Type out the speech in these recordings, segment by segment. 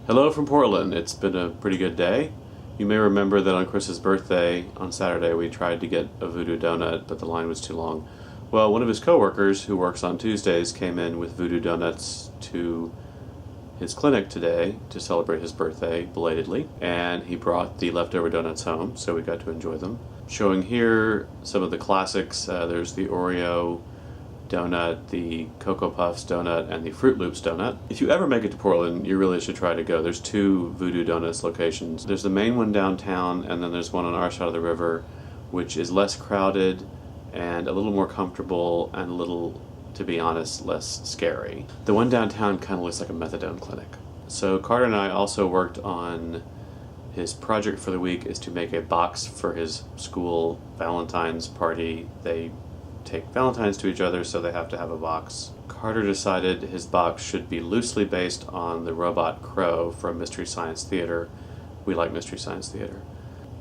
Hello from Portland. It's been a pretty good day. You may remember that on Chris's birthday on Saturday we tried to get a voodoo donut, but the line was too long. Well, one of his coworkers who works on Tuesdays came in with voodoo donuts to his clinic today to celebrate his birthday belatedly, and he brought the leftover donuts home, so we got to enjoy them. Showing here some of the classics. There's the Oreo donut, the Cocoa Puffs donut, and the Fruit Loops donut. If you ever make it to Portland, you really should try to go. There's two Voodoo Donuts locations. There's the main one downtown, and then there's one on our side of the river, which is less crowded and a little more comfortable and a little, to be honest, less scary. The one downtown kind of looks like a methadone clinic. So Carter and I also worked on his project for the week is to make a box for his school Valentine's party. They take Valentines to each other, so they have to have a box. Carter decided his box should be loosely based on the robot Crow from Mystery Science Theater. We like Mystery Science Theater.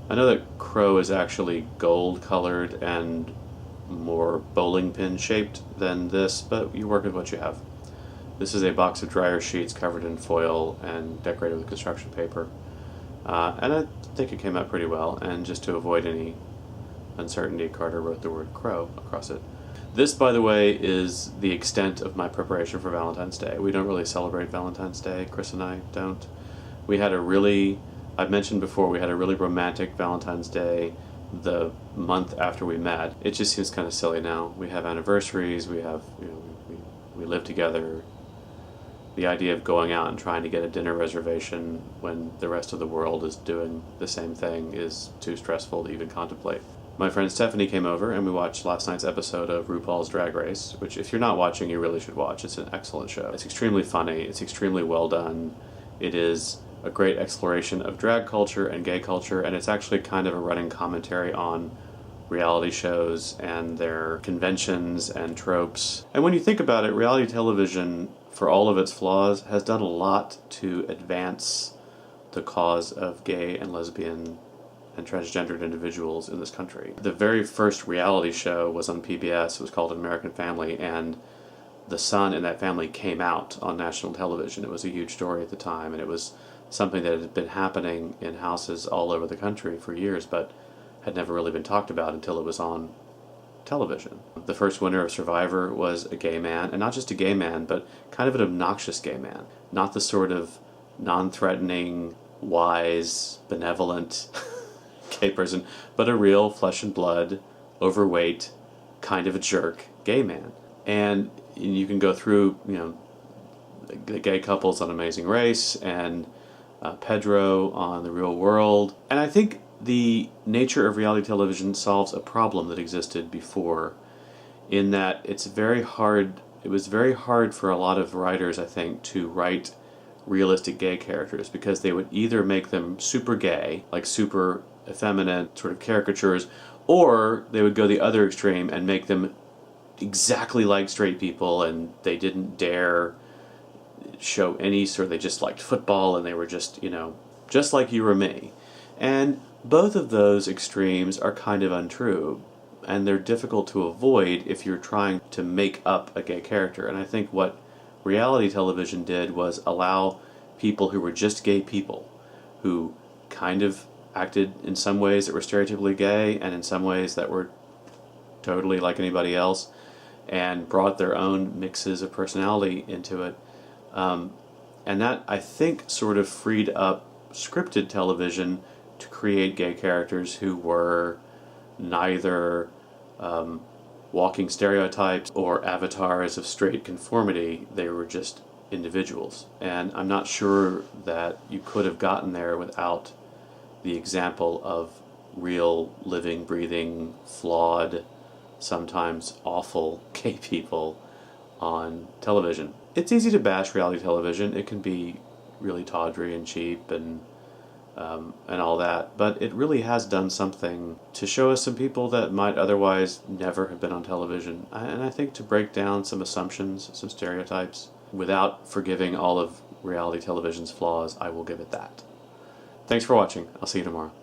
I know that Crow is actually gold colored and more bowling pin shaped than this, but you work with what you have. This is a box of dryer sheets covered in foil and decorated with construction paper. And I think it came out pretty well, and just to avoid any uncertainty, Carter wrote the word Crow across it. This, by the way, is the extent of my preparation for Valentine's Day. We don't really celebrate Valentine's Day, Chris and I don't. We had I've mentioned before, we had a really romantic Valentine's Day the month after we met. It just seems kind of silly now. We have anniversaries, we live together. The idea of going out and trying to get a dinner reservation when the rest of the world is doing the same thing is too stressful to even contemplate. My friend Stephanie came over and we watched last night's episode of RuPaul's Drag Race, which if you're not watching, you really should watch. It's an excellent show. It's extremely funny. It's extremely well done. It is a great exploration of drag culture and gay culture, and it's actually kind of a running commentary on reality shows and their conventions and tropes. And when you think about it, reality television, for all of its flaws, has done a lot to advance the cause of gay and lesbian and transgendered individuals in this country. The very first reality show was on PBS. It was called American Family, and the son in that family came out on national television. It was a huge story at the time, and it was something that had been happening in houses all over the country for years, but had never really been talked about until it was on television. The first winner of Survivor was a gay man, and not just a gay man, but kind of an obnoxious gay man. Not the sort of non-threatening, wise, benevolent gay person, but a real flesh and blood, overweight, kind of a jerk gay man. And you can go through, the gay couples on Amazing Race and Pedro on The Real World. And I think the nature of reality television solves a problem that existed before, in that it was very hard for a lot of writers, I think, to write realistic gay characters, because they would either make them super gay, like super effeminate sort of caricatures, or they would go the other extreme and make them exactly like straight people, and they didn't dare show any sort of, they just liked football and they were just, just like you or me. And both of those extremes are kind of untrue, and they're difficult to avoid if you're trying to make up a gay character. And I think what reality television did was allow people who were just gay people, who kind of acted in some ways that were stereotypically gay and in some ways that were totally like anybody else, and brought their own mixes of personality into it. And that, I think, sort of freed up scripted television to create gay characters who were neither walking stereotypes or avatars of straight conformity. They were just individuals. And I'm not sure that you could have gotten there without the example of real, living, breathing, flawed, sometimes awful gay people on television. It's easy to bash reality television. It can be really tawdry and cheap and all that, but it really has done something to show us some people that might otherwise never have been on television, and I think to break down some assumptions, some stereotypes, without forgiving all of reality television's flaws. I will give it that. Thanks for watching. I'll see you tomorrow.